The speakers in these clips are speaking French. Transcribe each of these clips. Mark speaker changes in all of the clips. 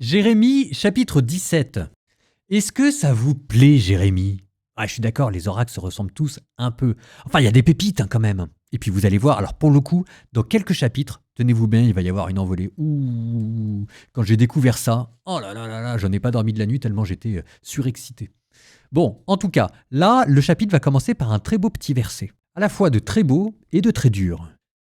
Speaker 1: Jérémie, chapitre 17. Est-ce que ça vous plaît, Jérémie? Je suis d'accord, les oracles se ressemblent tous un peu. Enfin, il y a des pépites quand même. Et puis vous allez voir, alors pour le coup, dans quelques chapitres, tenez-vous bien, il va y avoir une envolée. Ouh, quand j'ai découvert ça, oh là là là là, j'en ai pas dormi de la nuit tellement j'étais surexcité. Bon, en tout cas, là, le chapitre va commencer par un très beau petit verset, à la fois de très beau et de très dur.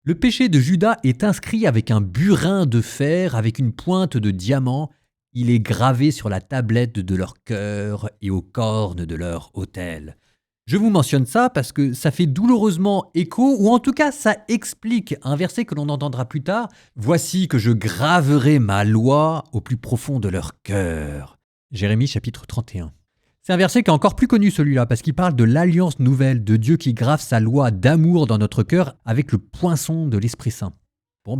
Speaker 1: Le péché de Judas est inscrit avec un burin de fer, avec une pointe de diamant. Il est gravé sur la tablette de leur cœur et aux cornes de leur autel. Je vous mentionne ça parce que ça fait douloureusement écho, ou en tout cas ça explique un verset que l'on entendra plus tard. Voici que je graverai ma loi au plus profond de leur cœur. Jérémie chapitre 31. C'est un verset qui est encore plus connu celui-là, parce qu'il parle de l'alliance nouvelle de Dieu qui grave sa loi d'amour dans notre cœur avec le poinçon de l'Esprit Saint.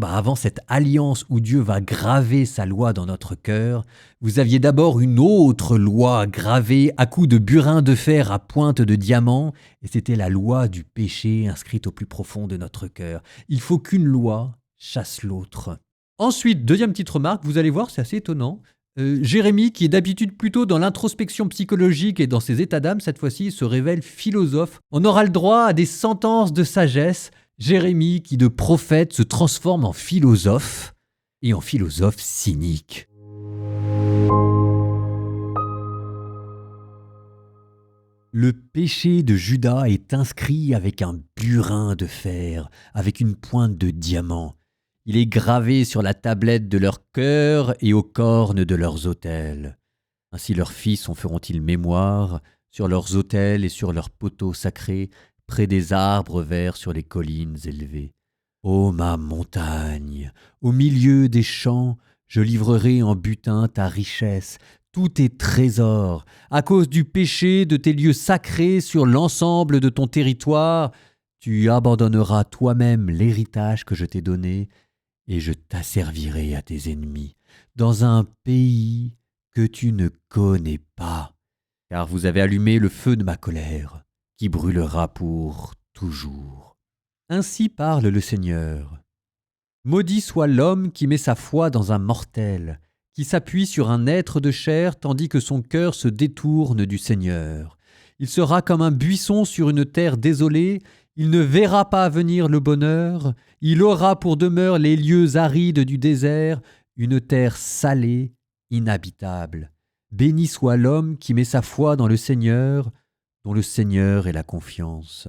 Speaker 1: Avant cette alliance où Dieu va graver sa loi dans notre cœur, vous aviez d'abord une autre loi gravée à coups de burin de fer à pointe de diamant, et c'était la loi du péché inscrite au plus profond de notre cœur. Il faut qu'une loi chasse l'autre. Ensuite, deuxième petite remarque, vous allez voir, c'est assez étonnant. Jérémie, qui est d'habitude plutôt dans l'introspection psychologique et dans ses états d'âme, cette fois-ci se révèle philosophe. On aura le droit à des sentences de sagesse. Jérémie, qui de prophète se transforme en philosophe, et en philosophe cynique. Le péché de Judas est inscrit avec un burin de fer, avec une pointe de diamant. Il est gravé sur la tablette de leur cœur et aux cornes de leurs autels. Ainsi leurs fils en feront-ils mémoire sur leurs autels et sur leurs poteaux sacrés, près des arbres verts sur les collines élevées. Ô ma montagne, au milieu des champs, je livrerai en butin ta richesse, tous tes trésors, à cause du péché de tes lieux sacrés sur l'ensemble de ton territoire. Tu abandonneras toi-même l'héritage que je t'ai donné, et je t'asservirai à tes ennemis, dans un pays que tu ne connais pas, car vous avez allumé le feu de ma colère, qui brûlera pour toujours. Ainsi parle le Seigneur. Maudit soit l'homme qui met sa foi dans un mortel, qui s'appuie sur un être de chair tandis que son cœur se détourne du Seigneur. Il sera comme un buisson sur une terre désolée, il ne verra pas venir le bonheur, il aura pour demeure les lieux arides du désert, une terre salée, inhabitable. Béni soit l'homme qui met sa foi dans le Seigneur, dont le Seigneur est la confiance.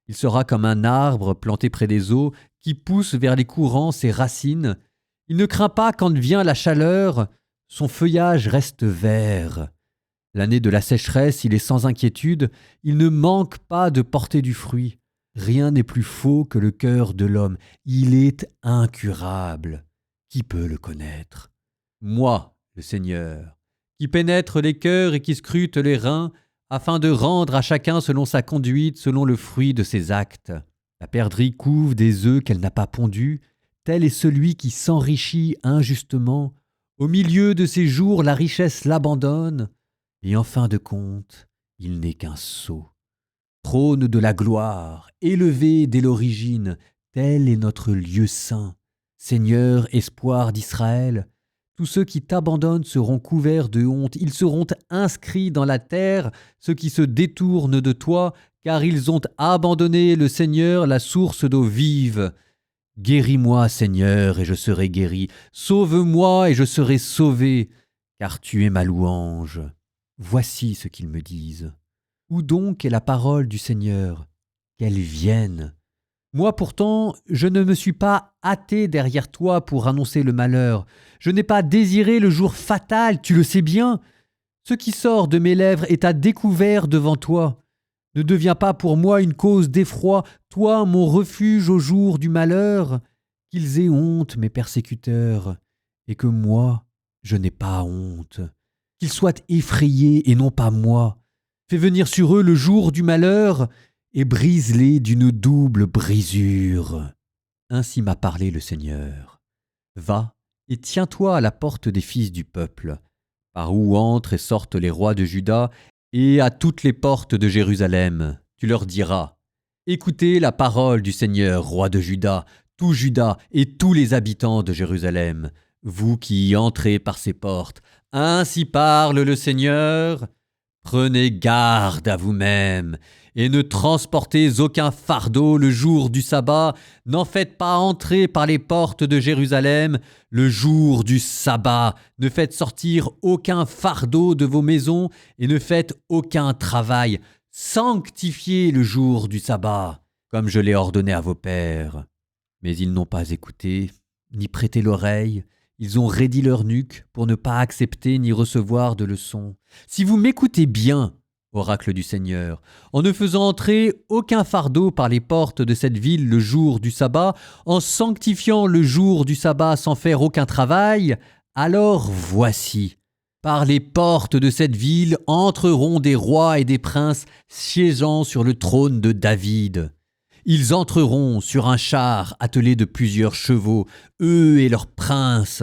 Speaker 1: Il sera comme un arbre planté près des eaux, qui pousse vers les courants ses racines. Il ne craint pas quand vient la chaleur, son feuillage reste vert. L'année de la sécheresse, il est sans inquiétude, il ne manque pas de porter du fruit. Rien n'est plus faux que le cœur de l'homme, il est incurable. Qui peut le connaître? Moi, le Seigneur, qui pénètre les cœurs et qui scrute les reins, afin de rendre à chacun selon sa conduite, selon le fruit de ses actes. La perdrix couve des œufs qu'elle n'a pas pondus, tel est celui qui s'enrichit injustement. Au milieu de ses jours, la richesse l'abandonne, et en fin de compte, il n'est qu'un sot. Trône de la gloire, élevé dès l'origine, tel est notre lieu saint. Seigneur, espoir d'Israël, tous ceux qui t'abandonnent seront couverts de honte, ils seront inscrits dans la terre, ceux qui se détournent de toi, car ils ont abandonné le Seigneur, la source d'eau vive. Guéris-moi, Seigneur, et je serai guéri. Sauve-moi, et je serai sauvé, car tu es ma louange. Voici ce qu'ils me disent. Où donc est la parole du Seigneur? Qu'elle vienne. Moi pourtant, je ne me suis pas hâté derrière toi pour annoncer le malheur. Je n'ai pas désiré le jour fatal, tu le sais bien. Ce qui sort de mes lèvres est à découvert devant toi. Ne deviens pas pour moi une cause d'effroi, toi mon refuge au jour du malheur. Qu'ils aient honte, mes persécuteurs, et que moi, je n'ai pas honte. Qu'ils soient effrayés et non pas moi. Fais venir sur eux le jour du malheur, et brise-les d'une double brisure. Ainsi m'a parlé le Seigneur. Va et tiens-toi à la porte des fils du peuple, par où entrent et sortent les rois de Juda, et à toutes les portes de Jérusalem. Tu leur diras, écoutez la parole du Seigneur, roi de Juda, tout Juda et tous les habitants de Jérusalem. vous qui y entrez par ces portes. Ainsi parle le Seigneur. Prenez garde à vous-même et ne transportez aucun fardeau le jour du sabbat. N'en faites pas entrer par les portes de Jérusalem le jour du sabbat. Ne faites sortir aucun fardeau de vos maisons et ne faites aucun travail. Sanctifiez le jour du sabbat, comme je l'ai ordonné à vos pères. Mais ils n'ont pas écouté, ni prêté l'oreille. Ils ont raidi leur nuque pour ne pas accepter ni recevoir de leçons. Si vous m'écoutez bien, oracle du Seigneur, en ne faisant entrer aucun fardeau par les portes de cette ville le jour du sabbat, en sanctifiant le jour du sabbat sans faire aucun travail, alors voici, par les portes de cette ville entreront des rois et des princes siégeant sur le trône de David. Ils entreront sur un char attelé de plusieurs chevaux, eux et leurs princes.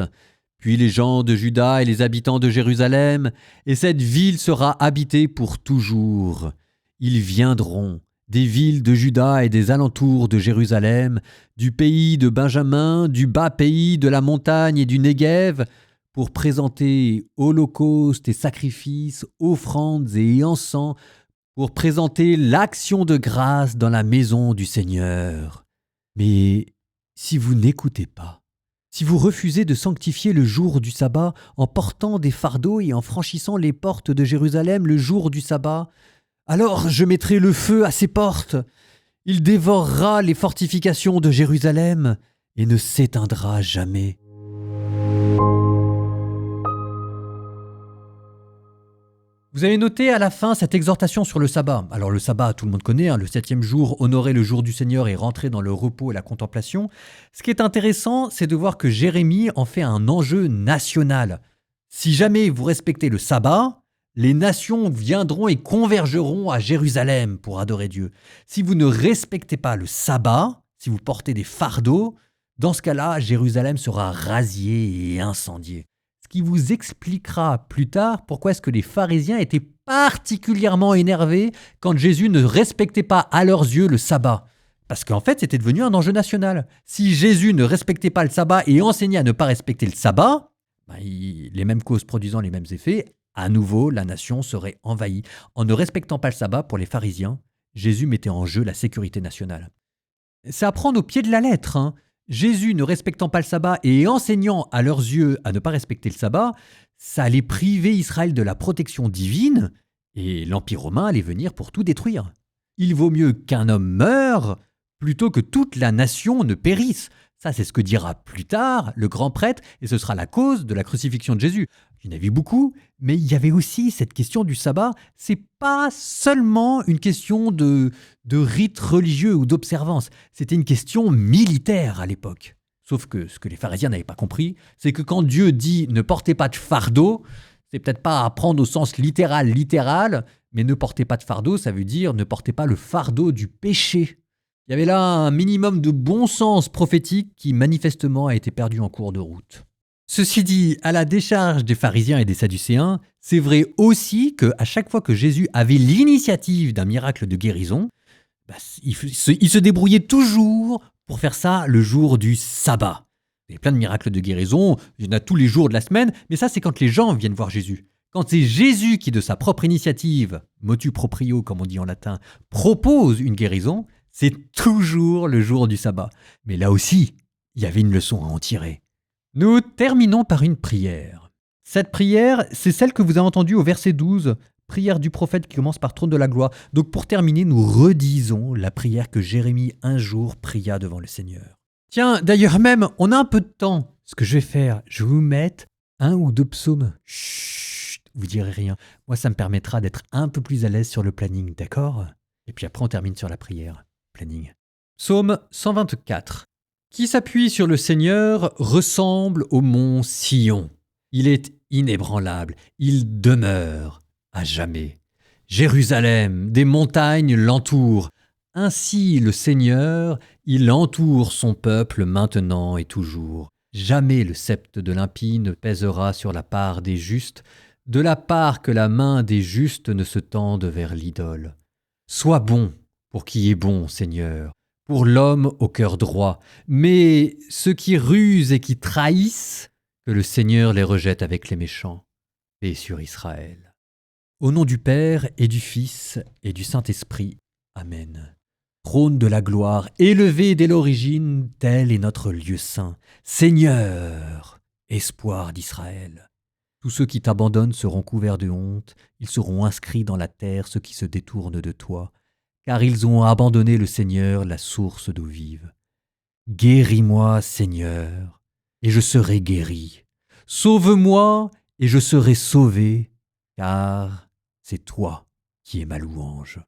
Speaker 1: Puis les gens de Juda et les habitants de Jérusalem, et cette ville sera habitée pour toujours. Ils viendront des villes de Juda et des alentours de Jérusalem, du pays de Benjamin, du bas pays, de la montagne et du Néguev, pour présenter holocaustes et sacrifices, offrandes et encens, pour présenter l'action de grâce dans la maison du Seigneur. Mais si vous n'écoutez pas, si vous refusez de sanctifier le jour du sabbat en portant des fardeaux et en franchissant les portes de Jérusalem le jour du sabbat, alors je mettrai le feu à ces portes. Il dévorera les fortifications de Jérusalem et ne s'éteindra jamais. Vous avez noté à la fin cette exhortation sur le sabbat. Alors le sabbat, tout le monde connaît, le 7e jour, honorer le jour du Seigneur et rentrer dans le repos et la contemplation. Ce qui est intéressant, c'est de voir que Jérémie en fait un enjeu national. Si jamais vous respectez le sabbat, les nations viendront et convergeront à Jérusalem pour adorer Dieu. Si vous ne respectez pas le sabbat, si vous portez des fardeaux, dans ce cas-là, Jérusalem sera rasiée et incendiée. Qui vous expliquera plus tard pourquoi est-ce que les pharisiens étaient particulièrement énervés quand Jésus ne respectait pas à leurs yeux le sabbat. Parce qu'en fait, c'était devenu un enjeu national. Si Jésus ne respectait pas le sabbat et enseignait à ne pas respecter le sabbat, les mêmes causes produisant les mêmes effets, à nouveau, la nation serait envahie. En ne respectant pas le sabbat pour les pharisiens, Jésus mettait en jeu la sécurité nationale. C'est à prendre au pied de la lettre, Jésus ne respectant pas le sabbat et enseignant à leurs yeux à ne pas respecter le sabbat, ça allait priver Israël de la protection divine et l'Empire romain allait venir pour tout détruire. Il vaut mieux qu'un homme meure plutôt que toute la nation ne périsse. Ça, c'est ce que dira plus tard le grand prêtre et ce sera la cause de la crucifixion de Jésus. Il y en avait beaucoup, mais il y avait aussi cette question du sabbat. C'est pas seulement une question de rite religieux ou d'observance. C'était une question militaire à l'époque. Sauf que ce que les pharisiens n'avaient pas compris, c'est que quand Dieu dit « ne portez pas de fardeau », c'est peut-être pas à prendre au sens littéral, mais ne portez pas de fardeau, ça veut dire ne portez pas le fardeau du péché. Il y avait là un minimum de bon sens prophétique qui manifestement a été perdu en cours de route. Ceci dit, à la décharge des pharisiens et des sadducéens, c'est vrai aussi qu'à chaque fois que Jésus avait l'initiative d'un miracle de guérison, il se débrouillait toujours pour faire ça le jour du sabbat. Il y a plein de miracles de guérison, il y en a tous les jours de la semaine, mais ça c'est quand les gens viennent voir Jésus. Quand c'est Jésus qui, de sa propre initiative, motu proprio comme on dit en latin, propose une guérison, c'est toujours le jour du sabbat. Mais là aussi, il y avait une leçon à en tirer. Nous terminons par une prière. Cette prière, c'est celle que vous avez entendue au verset 12, prière du prophète qui commence par trône de la gloire. Donc pour terminer, nous redisons la prière que Jérémie un jour pria devant le Seigneur. Tiens, d'ailleurs même, on a un peu de temps. Ce que je vais faire, je vais vous mettre 1 ou 2 psaumes. Chut, vous direz rien. Moi, ça me permettra d'être un peu plus à l'aise sur le planning, d'accord ? Et puis après, on termine sur la prière. Planning. Psaume 124. Qui s'appuie sur le Seigneur ressemble au mont Sion. Il est inébranlable, il demeure à jamais. Jérusalem, des montagnes l'entourent. Ainsi le Seigneur, il entoure son peuple maintenant et toujours. Jamais le sceptre de l'impie ne pèsera sur la part des justes, de la part que la main des justes ne se tende vers l'idole. Sois bon pour qui est bon, Seigneur, pour l'homme au cœur droit. Mais ceux qui rusent et qui trahissent, que Que le Seigneur les rejette avec les méchants. Paix sur Israël. Au nom du Père et du Fils et du Saint-Esprit. Amen. Trône de la gloire, élevé dès l'origine, tel est notre lieu saint. Seigneur, espoir d'Israël. Tous ceux qui t'abandonnent seront couverts de honte, ils seront inscrits dans la terre, ceux qui se détournent de toi, car ils ont abandonné le Seigneur, la source d'eau vive. Guéris-moi, Seigneur, et je serai guéri. Sauve-moi, et je serai sauvé, car c'est toi qui es ma louange.